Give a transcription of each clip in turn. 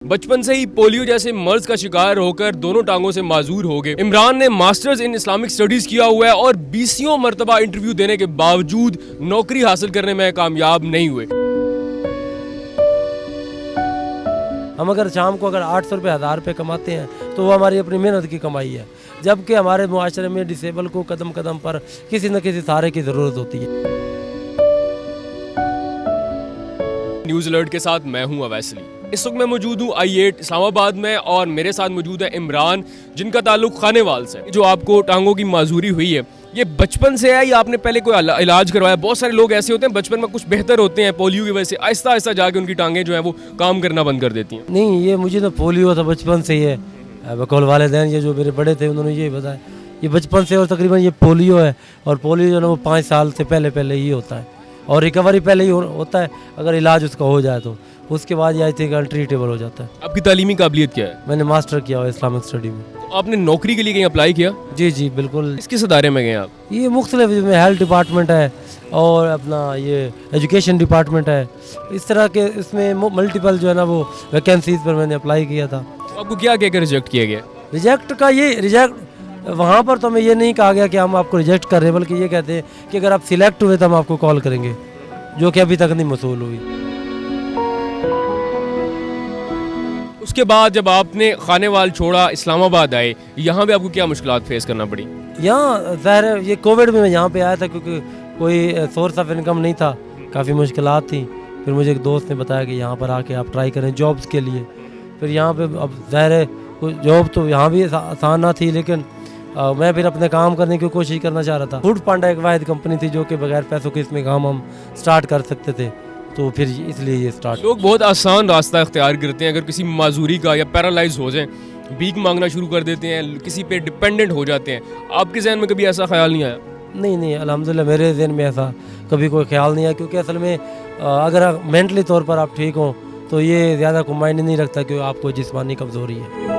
بچپن سے ہی پولیو جیسے مرض کا شکار ہو کر دونوں ٹانگوں سے معذور ہو گئے۔ عمران نے ماسٹرز ان اسلامک سٹڈیز کیا ہوا ہے اور 20 مرتبہ انٹرویو دینے کے باوجود نوکری حاصل کرنے میں کامیاب نہیں ہوئے۔ ہم اگر شام کو 800 روپے 1000 روپے کماتے ہیں تو وہ ہماری اپنی محنت کی کمائی ہے، جبکہ ہمارے معاشرے میں ڈسیبل کو قدم قدم پر کسی نہ کسی سہارے کی ضرورت ہوتی ہے۔ نیوز الرٹ کے ساتھ میں ہوں اویس علی۔ اس وقت میں موجود ہوں I8 اسلام آباد میں اور میرے ساتھ موجود ہے عمران، جن کا تعلق خانے وال سے۔ جو آپ کو ٹانگوں کی معذوری ہوئی ہے یہ بچپن سے ہے یا آپ نے پہلے کوئی علاج کروایا؟ بہت سارے لوگ ایسے ہوتے ہیں بچپن میں کچھ بہتر ہوتے ہیں، پولیو کی وجہ سے آہستہ آہستہ جا کے ان کی ٹانگیں جو ہیں وہ کام کرنا بند کر دیتی ہیں۔ نہیں، یہ مجھے تو پولیو تھا بچپن سے ہی ہے، بقول والدین یہ جو میرے بڑے تھے انہوں نے یہ بتایا، یہ بچپن سے اور تقریباً یہ پولیو ہے، اور پولیو جو ہے نا وہ 5 سال سے پہلے ہی ہوتا ہے اور ریکوری پہلے ہی ہوتا ہے اگر علاج اس کا ہو جائے تو، اس کے بعد یہ آئی تھنک انٹریٹیبل ہو جاتا ہے۔ آپ کی تعلیمی قابلیت کیا ہے؟ میں نے ماسٹر کیا ہوا اسلامک اسٹڈی میں۔ آپ نے نوکری کے لیے کہیں اپلائی کیا؟ جی بالکل۔ کس ادارے میں گئے آپ؟ یہ مختلف ہیلتھ ڈپارٹمنٹ ہے اور اپنا یہ ایجوکیشن ڈپارٹمنٹ ہے، اس طرح کے اس میں ملٹیپل جو ہے نا وہ ویکینسیز پر میں نے اپلائی کیا تھا۔ آپ کو کیا کہہ کر ریجیکٹ کیا گیا؟ ریجیکٹ وہاں پر تو ہمیں یہ نہیں کہا گیا کہ ہم آپ کو ریجیکٹ کر رہے ہیں، بلکہ یہ کہتے ہیں کہ اگر آپ سلیکٹ ہوئے تو ہم آپ کو کال کریں گے، جو کہ ابھی تک نہیں موصول ہوئی۔ اس کے بعد جب آپ نے خانے وال چھوڑا اسلام آباد آئے، یہاں پہ آپ کو کیا مشکلات فیس کرنا پڑی؟ یہاں ظاہر ہے یہ کووڈ میں یہاں پہ آیا تھا کیونکہ کوئی سورس آف انکم نہیں تھا، کافی مشکلات تھیں۔ پھر مجھے ایک دوست نے بتایا کہ یہاں پر آ کے آپ ٹرائی کریں جابس کے لیے۔ پھر یہاں پہ اب ظاہر ہے جاب تو یہاں بھی آسان نہ تھی، لیکن میں پھر اپنے کام کرنے کی کوشش کرنا چاہ رہا تھا۔ فوڈ پانڈا ایک واحد کمپنی تھی جو کہ بغیر پیسوں کے اس میں کام ہم سٹارٹ کر سکتے تھے، تو پھر اس لیے یہ سٹارٹ۔ لوگ بہت آسان راستہ اختیار کرتے ہیں، اگر کسی معذوری کا یا پیرالائز ہو جائیں بھیک مانگنا شروع کر دیتے ہیں، کسی پہ ڈپینڈنٹ ہو جاتے ہیں۔ آپ کے ذہن میں کبھی ایسا خیال نہیں آیا؟ نہیں، الحمدللہ میرے ذہن میں ایسا کبھی کوئی خیال نہیں آیا، کیونکہ اصل میں اگر مینٹلی طور پر آپ ٹھیک ہوں تو یہ زیادہ کو معنی نہیں رکھتا کہ آپ کو جسمانی کمزوری ہے۔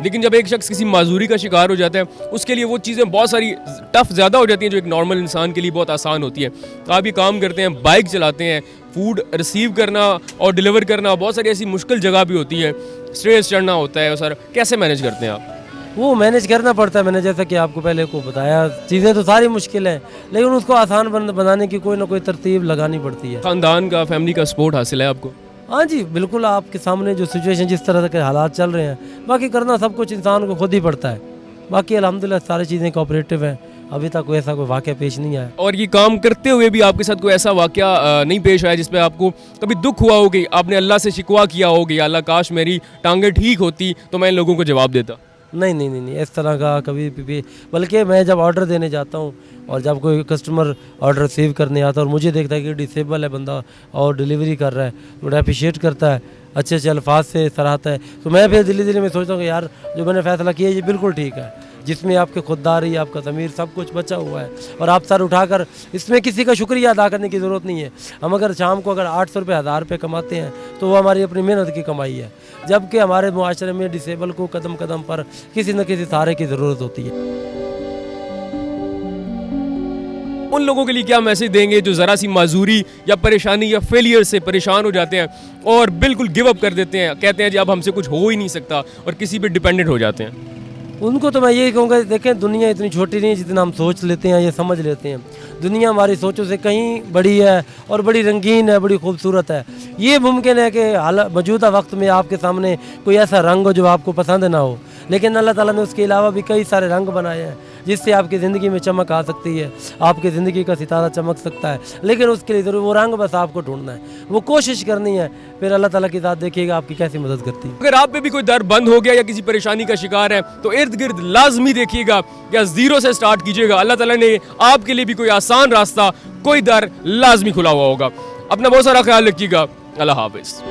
لیکن جب ایک شخص کسی معذوری کا شکار ہو جاتا ہے اس کے لیے وہ چیزیں بہت ساری ٹف زیادہ ہو جاتی ہیں جو ایک نارمل انسان کے لیے بہت آسان ہوتی ہے۔ تو آپ یہ کام کرتے ہیں، بائک چلاتے ہیں، فوڈ ریسیو کرنا اور ڈیلیور کرنا، بہت ساری ایسی مشکل جگہ بھی ہوتی ہے، اسٹریس چڑھنا ہوتا ہے، سر کیسے مینیج کرتے ہیں آپ؟ وہ مینیج کرنا پڑتا ہے، میں نے جیسا کہ آپ کو پہلے کو بتایا، چیزیں تو ساری مشکل ہیں لیکن اس کو آسان بنانے کی کوئی نہ کوئی ترتیب لگانی پڑتی ہے۔ خاندان کا، فیملی کا سپورٹ حاصل ہے آپ کو؟ ہاں جی بالکل، آپ کے سامنے جو سچویشن جس طرح کے حالات چل رہے ہیں، باقی کرنا سب کچھ انسان کو خود ہی پڑتا ہے۔ باقی الحمدللہ ساری چیزیں کوآپریٹو ہیں، ابھی تک کوئی ایسا کوئی واقعہ پیش نہیں آیا۔ اور یہ کام کرتے ہوئے بھی آپ کے ساتھ کوئی ایسا واقعہ نہیں پیش آیا جس پہ آپ کو کبھی دکھ ہوا ہو کہ آپ نے اللہ سے شکوہ کیا ہو کہ اللہ کاش میری ٹانگیں ٹھیک ہوتی تو میں ان لوگوں کو جواب دیتا؟ نہیں، اس طرح کا کبھی بھی، بلکہ میں جب آرڈر دینے جاتا ہوں اور جب کوئی کسٹمر آرڈر ریسیو کرنے آتا ہے اور مجھے دیکھتا ہے کہ ڈسیبل ہے بندہ اور ڈیلیوری کر رہا ہے، بڑا اپریشیٹ کرتا ہے، اچھے الفاظ سے سراہتا ہے، تو میں پھر دلی میں سوچتا ہوں کہ یار جو میں نے فیصلہ کیا ہے یہ بالکل ٹھیک ہے، جس میں آپ کی خودداری، آپ کا ضمیر سب کچھ بچا ہوا ہے، اور آپ سر اٹھا کر اس میں کسی کا شکریہ ادا کرنے کی ضرورت نہیں ہے۔ ہم اگر شام کو 800 روپے 1000 روپے کماتے ہیں تو وہ ہماری اپنی محنت کی کمائی ہے، جبکہ ہمارے معاشرے میں ڈسیبل کو قدم قدم پر کسی نہ کسی سہارے کی ضرورت ہوتی ہے۔ ان لوگوں کے لیے کیا میسج دیں گے جو ذرا سی معذوری یا پریشانی یا فیلئر سے پریشان ہو جاتے ہیں اور بالکل گیو اپ کر دیتے ہیں، کہتے ہیں جی اب ہم سے کچھ ہو ہی نہیں سکتا اور کسی پہ ڈیپینڈنٹ ہو جاتے ہیں؟ ان کو تو میں یہی کہوں گا، دیکھیں دنیا اتنی چھوٹی نہیں ہے جتنا ہم سوچ لیتے ہیں یا سمجھ لیتے ہیں۔ دنیا ہماری سوچوں سے کہیں بڑی ہے اور بڑی رنگین ہے، بڑی خوبصورت ہے۔ یہ ممکن ہے کہ موجودہ وقت میں آپ کے سامنے کوئی ایسا رنگ ہو جو آپ کو پسند نہ ہو، لیکن اللہ تعالیٰ نے اس کے علاوہ بھی کئی سارے رنگ بنائے ہیں جس سے آپ کی زندگی میں چمک آ سکتی ہے، آپ کی زندگی کا ستارہ چمک سکتا ہے، لیکن اس کے لیے ضرور وہ رنگ بس آپ کو ڈھونڈنا ہے، وہ کوشش کرنی ہے، پھر اللہ تعالیٰ کی ذات دیکھیے گا آپ کی کیسی مدد کرتی ہے۔ اگر آپ پہ بھی کوئی در بند ہو گیا یا کسی پریشانی کا شکار ہے تو ارد گرد لازمی دیکھیے گا یا زیرو سے سٹارٹ کیجیے گا، اللہ تعالیٰ نے آپ کے لیے بھی کوئی آسان راستہ، کوئی در لازمی کھلا ہوا ہوگا۔ اپنا بہت سارا خیال رکھیے گا، اللہ حافظ۔